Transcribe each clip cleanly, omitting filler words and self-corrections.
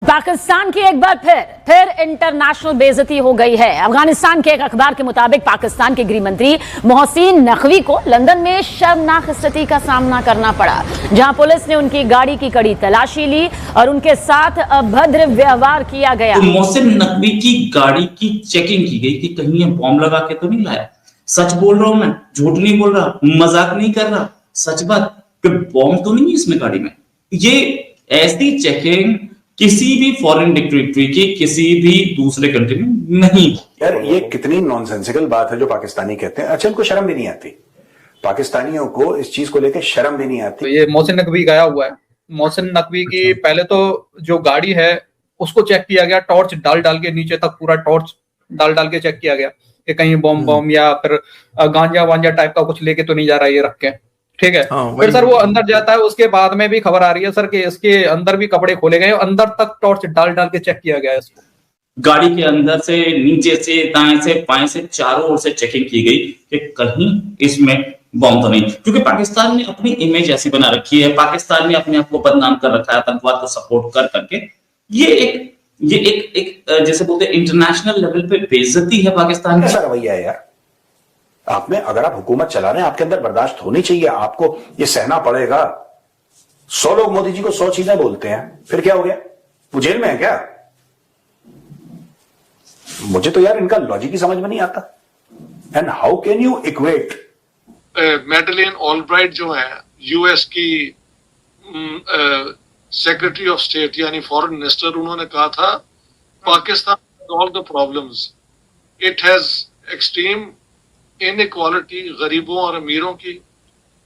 पाकिस्तान की एक बार फिर इंटरनेशनल बेइज्जती हो गई है। अफगानिस्तान के एक अखबार के मुताबिक पाकिस्तान के गृह मंत्री मोहसिन नकवी को लंदन में शर्मनाक स्थिति का सामना करना पड़ा, जहां पुलिस ने उनकी गाड़ी की कड़ी तलाशी ली और उनके साथ अभद्र व्यवहार किया गया। तो मोहसिन नकवी की गाड़ी की चेकिंग की गई कि कहीं ये बॉम्ब लगा के तो नहीं लाया। सच बोल रहा हूं मैं, झूठ नहीं बोल रहा, मजाक नहीं कर रहा, सच बात कि बॉम्ब तो नहीं है इसमें गाड़ी में। ये ऐसी चेकिंग किसी भी फॉरेन डिक्टेटरी की किसी भी दूसरे कंट्री में नहीं। यार ये कितनी नॉनसेंसिकल बात है जो पाकिस्तानी कहते हैं। अच्छा, इनको शर्म भी नहीं आती, पाकिस्तानियों को इस चीज को लेकर शर्म भी नहीं आती। तो ये मोहसिन नकवी गया हुआ है। मोहसिन नकवी की पहले तो जो गाड़ी है उसको चेक किया गया, टॉर्च डाल डाल के नीचे तक पूरा टॉर्च डाल डाल के चेक किया गया कि कहीं बॉम्ब या फिर गांजा वांजा टाइप का कुछ लेके तो नहीं जा रहा है ये रख के, ठीक है। फिर सर वो अंदर जाता है, उसके बाद में भी खबर आ रही है सर कि इसके अंदर भी कपड़े खोले गए, अंदर तक टॉर्च डाल डाल के चेक किया गया इसको। गाड़ी के अंदर से, नीचे से, दाएं से, बाएं से, चारों ओर से चेकिंग की गई कि कहीं इसमें बॉम्ब तो नहीं, क्योंकि पाकिस्तान ने अपनी इमेज ऐसी बना रखी है, पाकिस्तान ने अपने आप को बदनाम कर रखा है आतंकवाद को सपोर्ट कर करके। ये एक जैसे बोलते हैं इंटरनेशनल लेवल पे बेइज्जती है पाकिस्तान ऐसा की। रवैया है यार। आप में अगर आप हुकूमत चला रहे हैं, आपके अंदर बर्दाश्त होनी चाहिए, आपको ये सहना पड़ेगा। 100 लोग मोदी जी को 100 चीजें बोलते हैं, फिर क्या हो गया? वो जेल में है क्या? मुझे तो यार इनका लॉजिक ही समझ में नहीं आता। And how can you equate? Madeleine Albright जो है यूएस की सेक्रेटरी ऑफ स्टेट यानी फॉरेन मिनिस्टर, उन्होंने कहा था Pakistan all the problems, it has extreme inequality, गरीबों और अमीरों की,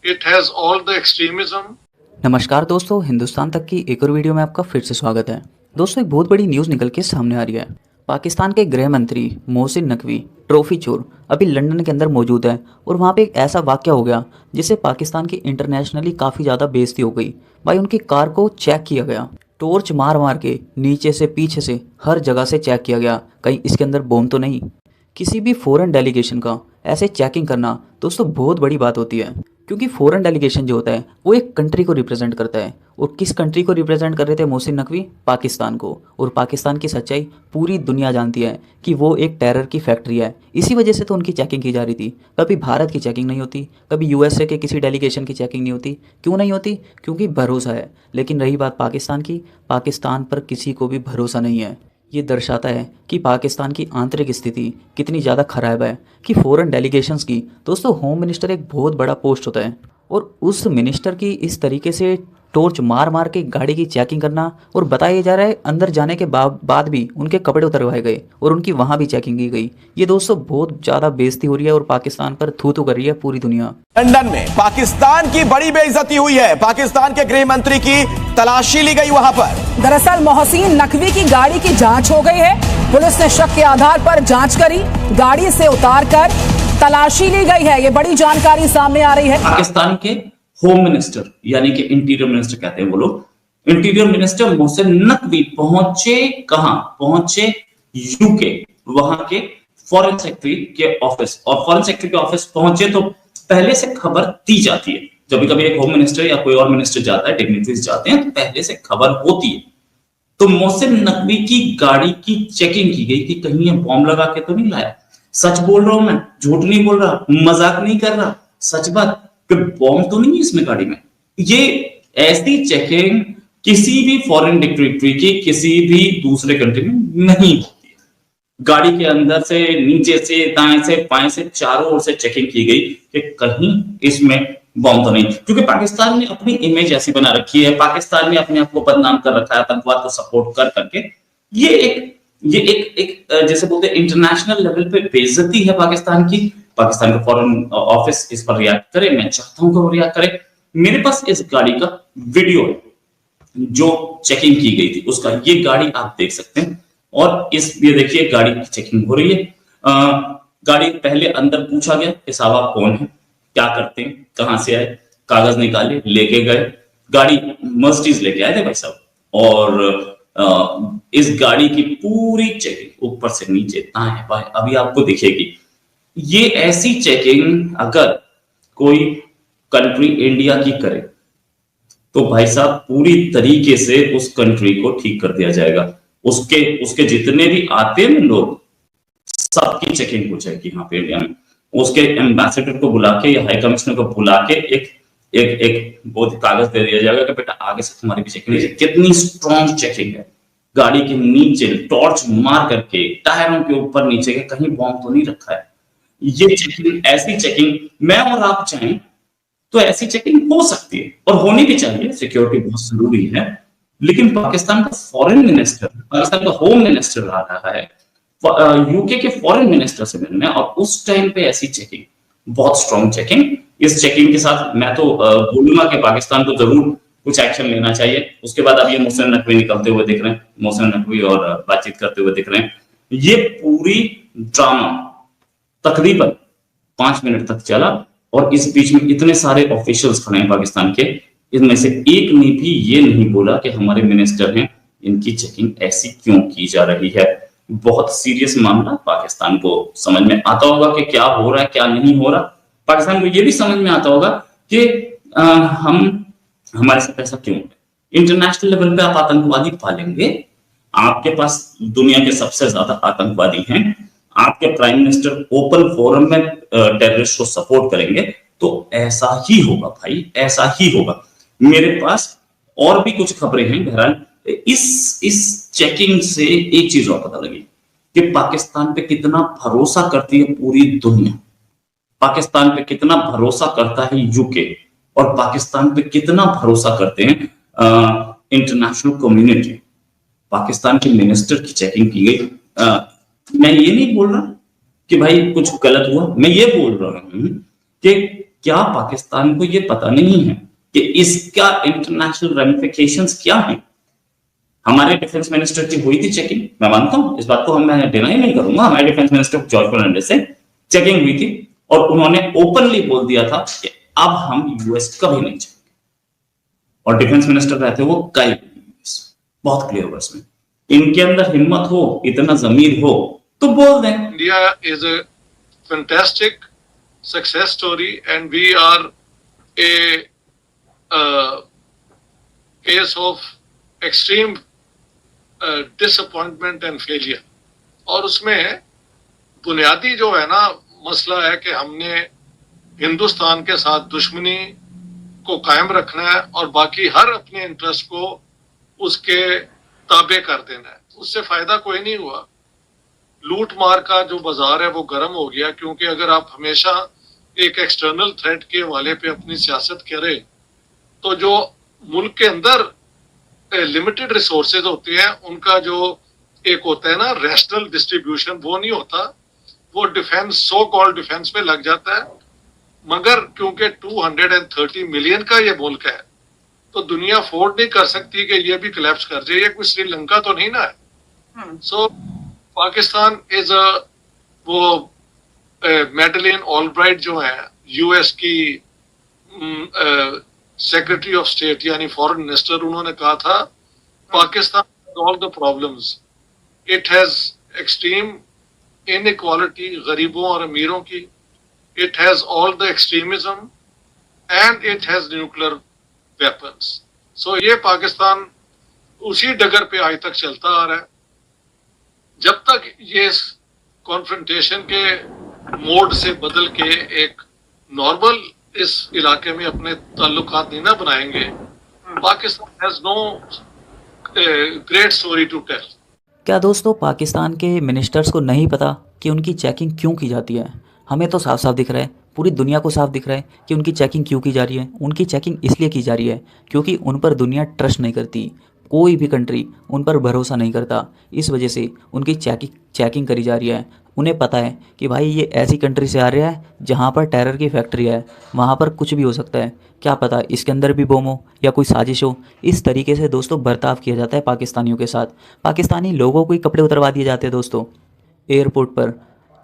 it has all the extremism. नमस्कार दोस्तों, हिंदुस्तान तक की एक और वीडियो में आपका फिर से स्वागत है। दोस्तों, एक बहुत बड़ी न्यूज़ निकल के सामने आ रही है। पाकिस्तान के गृह मंत्री मोहसिन नकवी ट्रॉफी चोर अभी लंदन के अंदर मौजूद है और वहाँ पे एक ऐसा वाक़या हो गया जिससे पाकिस्तान की इंटरनेशनली काफ़ी ज़्यादा बेइज्जती हो गई। भाई, उनकी कार को चेक किया गया, टॉर्च मार मार के नीचे से पीछे से हर जगह से चेक किया गया, कहीं इसके अंदर बॉम्ब तो नहीं। किसी भी फॉरेन डेलीगेशन का ऐसे चेकिंग करना दोस्तों बहुत बड़ी बात होती है, क्योंकि फॉरेन डेलीगेशन जो होता है वो एक कंट्री को रिप्रेजेंट करता है। और किस कंट्री को रिप्रेजेंट कर रहे थे मोहसिन नकवी? पाकिस्तान को। और पाकिस्तान की सच्चाई पूरी दुनिया जानती है कि वो एक टेरर की फैक्ट्री है। इसी वजह से तो उनकी चेकिंग की जा रही थी। कभी भारत की चेकिंग नहीं होती, कभी यूएसए के किसी डेलीगेशन की चेकिंग नहीं होती। क्यों नहीं होती? क्योंकि भरोसा है। लेकिन रही बात पाकिस्तान की, पाकिस्तान पर किसी को भी भरोसा नहीं है। ये दर्शाता है कि पाकिस्तान की आंतरिक स्थिति कितनी ज़्यादा खराब है कि फॉरेन डेलीगेशंस की दोस्तों होम मिनिस्टर एक बहुत बड़ा पोस्ट होता है, और उस मिनिस्टर की इस तरीके से टॉर्च मार मार के गाड़ी की चेकिंग करना, और बताया जा रहा है अंदर जाने के बाद भी उनके कपड़े उतरवाए गए और उनकी वहाँ भी चेकिंग की गई। ये दोस्तों बहुत ज़्यादा बेइज्जती हो रही है और पाकिस्तान पर थू थू कर रही है पूरी दुनिया। लंदन में पाकिस्तान की बड़ी बेइज्जती हुई है। पाकिस्तान के गृह मंत्री की तलाशी ली गई वहां पर। दरअसल मोहसिन नकवी की गाड़ी की जांच हो गई है। पुलिस ने शक के आधार पर जांच करी, गाड़ी से उतारकर तलाशी ली गई है। ये बड़ी जानकारी सामने आ रही है। पाकिस्तान के होम मिनिस्टर यानी कि इंटीरियर मिनिस्टर कहते हैं वो लोग, इंटीरियर मिनिस्टर मोहसिन नकवी पहुंचे कहां? पहुंचे यूके, वहां के फॉरेन सेक्रेटरी के ऑफिस। और फॉरेन सेक्रेटरी के ऑफिस पहुंचे तो पहले से खबर दी जाती है। जब कभी एक होम मिनिस्टर या कोई और मिनिस्टर जाता है, डिग्निटरीज जाते हैं, तो पहले से खबर होती है। तो मोहसिन नकवी की गाड़ी की चेकिंग की गई कि कहीं ये बॉम्ब लगा के तो नहीं लाया। सच बोल रहा हूं मैं, झूठ नहीं बोल रहा, मजाक नहीं कर रहा, सच बात कि बॉम्ब तो नहीं है इसमें गाड़ी में। ये ऐसी चेकिंग किसी भी फॉरेन डिक्टेटरी की किसी भी दूसरे कंट्री में नहीं होती है। गाड़ी के अंदर से, नीचे से, दाएं से, बाएं से, चारों ओर से चेकिंग की गई कि कहीं इसमें बॉम्ब तो नहीं, क्योंकि पाकिस्तान ने अपनी इमेज ऐसी बना रखी है, पाकिस्तान ने अपने आप को बदनाम कर रखा है आतंकवाद को सपोर्ट कर करके। ये एक जैसे बोलते हैं इंटरनेशनल लेवल पे बेइज्जती है पाकिस्तान की। पाकिस्तान का फॉरेन ऑफिस इस पर रिएक्ट करे, मैं चाहता हूं कि वो रिएक्ट करे। मेरे पास इस गाड़ी का वीडियो है जो चेकिंग की गई थी उसका, ये गाड़ी आप देख सकते हैं। और ये देखिए गाड़ी की चेकिंग हो रही है। गाड़ी पहले अंदर पूछा गया कि साहब आप कौन है, क्या करते हैं, कहां से आए, कागज निकाले, लेके गए। गाड़ी मर्सिडीज लेके आए थे भाई साहब। और इस गाड़ी की पूरी चेकिंग ऊपर से नीचे दाएं बाएं अभी आपको दिखेगी। ये ऐसी चेकिंग अगर कोई कंट्री इंडिया की करे तो भाई साहब पूरी तरीके से उस कंट्री को ठीक कर दिया जाएगा। उसके उसके जितने भी आते हैं लोग, सबकी चेकिंग हो जाएगी यहाँ पे इंडिया में। उसके एम्बेसडर को बुला के या हाई कमिश्नर को बुला के एक एक एक वो कागज दे दिया जाएगा कि बेटा आगे से तुम्हारी भी चेकिंग लीजिए। कितनी स्ट्रॉन्ग चेकिंग है, गाड़ी के नीचे टॉर्च मार करके टायरों के ऊपर नीचे के कहीं बॉम्ब तो नहीं रखा है। ये चेकिंग, ऐसी चेकिंग मैं और आप चाहें तो ऐसी चेकिंग हो सकती है और होनी भी चाहिए, सिक्योरिटी बहुत जरूरी है। लेकिन पाकिस्तान का फॉरेन मिनिस्टर, पाकिस्तान का होम मिनिस्टर आ रहा है यूके के फॉरेन मिनिस्टर से मिलने, और उस टाइम पे ऐसी चेकिंग, बहुत स्ट्रॉन्ग चेकिंग। इस चेकिंग के साथ मैं तो बोलूंगा कि पाकिस्तान को जरूर कुछ एक्शन लेना चाहिए। उसके बाद अब ये मोहसिन नकवी निकलते हुए दिख रहे हैं, मोहसिन नकवी और बातचीत करते हुए दिख रहे हैं। ये पूरी ड्रामा तकरीबन 5 मिनट तक चला और इस बीच में इतने सारे ऑफिशियल्स खड़े हैं पाकिस्तान के, इनमें से एक ने भी ये नहीं बोला कि हमारे मिनिस्टर हैं, इनकी चेकिंग ऐसी क्यों की जा रही है। बहुत सीरियस मामला, पाकिस्तान को समझ में आता होगा कि क्या हो रहा है क्या नहीं हो रहा। पाकिस्तान को ये भी समझ में आता होगा कि हम हमारे साथ ऐसा क्यों है। इंटरनेशनल लेवल पे आप आतंकवादी पालेंगे, आपके पास दुनिया के सबसे ज्यादा आतंकवादी हैं, आपके प्राइम मिनिस्टर ओपन फोरम में टेररिस्ट को सपोर्ट करेंगे, तो ऐसा ही होगा भाई, ऐसा ही होगा। मेरे पास और भी कुछ खबरें हैं। बहरहाल इस चेकिंग से एक चीज और पता लगी कि पाकिस्तान पे कितना भरोसा करती है पूरी दुनिया, पाकिस्तान पे कितना भरोसा करता है यूके, और पाकिस्तान पे कितना भरोसा करते हैं इंटरनेशनल कम्युनिटी। पाकिस्तान के मिनिस्टर की चेकिंग की गई। मैं ये नहीं बोल रहा कि भाई कुछ गलत हुआ, मैं ये बोल रहा हूं कि क्या पाकिस्तान को ये पता नहीं है कि इसका इंटरनेशनल रेमिफिकेशंस क्या है। हमारे डिफेंस मिनिस्टर की हुई थी चेकिंग, मैं मानता हूं इस बात को, मैं डिनाई नहीं करूंगा। हमारे डिफेंस मिनिस्टर जॉर्ज फर्नांडिस से चेकिंग हुई थी और उन्होंने ओपनली बोल दिया था कि अब हम यूएस कभी नहीं जाएंगे, और डिफेंस मिनिस्टर रहते वो कई बहुत क्लियर वर्ड्स में। इनके अंदर हिम्मत हो, इतना जमीर हो तो बोल दें। India is a fantastic success story and we are a case of extreme disappointment and failure। और उसमें बुनियादी जो है ना मसला है कि हमने हिंदुस्तान के साथ दुश्मनी को कायम रखना है और बाकी हर अपने इंटरेस्ट को उसके ताबे कर देना है। उससे फायदा कोई नहीं हुआ। लूट मार का जो बाजार है वो गर्म हो गया, क्योंकि अगर आप हमेशा एक एक्सटर्नल थ्रेट के हवाले पे अपनी सियासत करें तो जो मुल्क के अंदर लिमिटेड रिसोर्सेज होते हैं उनका जो एक होता है ना रैशनल डिस्ट्रीब्यूशन, वो नहीं होता। वो डिफेंस, सो कॉल्ड डिफेंस पे लग जाता है। मगर क्योंकि 230 मिलियन का ये मुल्क है तो दुनिया अफोर्ड नहीं कर सकती कि ये भी कोलैप्स कर जाए। ये कोई श्रीलंका तो नहीं ना है। सो पाकिस्तान इज वो मैडलिन ऑलब्राइट जो है यूएस की सेक्रेटरी ऑफ स्टेट यानी फॉरेन मिनिस्टर, उन्होंने कहा था Pakistan all the problems, it has extreme inequality, गरीबों और अमीरों की, it has all the extremism and it has nuclear weapons. So ये पाकिस्तान उसी डगर पे आज तक चलता आ रहा है। जब तक ये कॉन्फ्रंटेशन के मोड से बदल के एक नॉर्मल इस इलाके में अपने ताल्लुकात नहीं ना बनाएंगे, Pakistan has no great story to tell. क्या दोस्तों पाकिस्तान के मिनिस्टर्स को नहीं पता कि उनकी चेकिंग क्यों की जाती है? हमें तो साफ साफ दिख रहा है, पूरी दुनिया को साफ दिख रहा है कि उनकी चेकिंग क्यों की जा रही है। उनकी चेकिंग इसलिए की जा रही है क्योंकि उन पर दुनिया ट्रस्ट नहीं करती, कोई भी कंट्री उन पर भरोसा नहीं करता। इस वजह से उनकी चेकिंग करी जा रही है। उन्हें पता है कि भाई ये ऐसी कंट्री से आ रहा है जहाँ पर टेरर की फैक्ट्री है, वहाँ पर कुछ भी हो सकता है, क्या पता इसके अंदर भी बम हो या कोई साजिश हो। इस तरीके से दोस्तों बर्ताव किया जाता है पाकिस्तानियों के साथ। पाकिस्तानी लोगों को ही कपड़े उतरवा दिए जाते हैं दोस्तों एयरपोर्ट पर।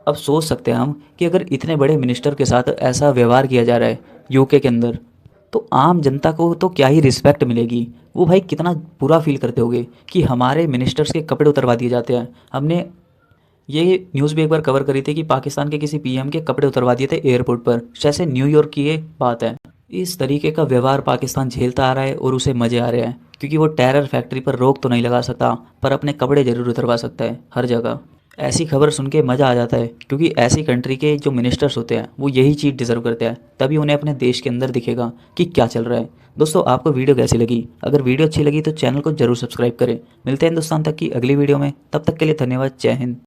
अब सोच सकते हैं हम कि अगर इतने बड़े मिनिस्टर के साथ ऐसा व्यवहार किया जा रहा है यूके के अंदर, तो आम जनता को तो क्या ही रिस्पेक्ट मिलेगी। वो भाई कितना बुरा फील करते होंगे कि हमारे मिनिस्टर्स के कपड़े उतरवा दिए जाते हैं। हमने ये न्यूज़ भी एक बार कवर करी थी कि पाकिस्तान के किसी पीएम के कपड़े उतरवा दिए थे एयरपोर्ट पर। जैसे न्यूयॉर्क की ये बात है। इस तरीके का व्यवहार पाकिस्तान झेलता आ रहा है और उसे मज़े आ रहे हैं, क्योंकि वो टेरर फैक्ट्री पर रोक तो नहीं लगा सकता पर अपने कपड़े जरूर उतरवा सकता है हर जगह। ऐसी खबर सुन के मज़ा आ जाता है, क्योंकि ऐसी कंट्री के जो मिनिस्टर्स होते हैं वो यही चीज़ डिज़र्व करते हैं, तभी उन्हें अपने देश के अंदर दिखेगा कि क्या चल रहा है। दोस्तों, आपको वीडियो कैसी लगी? अगर वीडियो अच्छी लगी तो चैनल को जरूर सब्सक्राइब करें। मिलते हैं हिंदुस्तान तक की अगली वीडियो में, तब तक के लिए धन्यवाद। जय हिंद।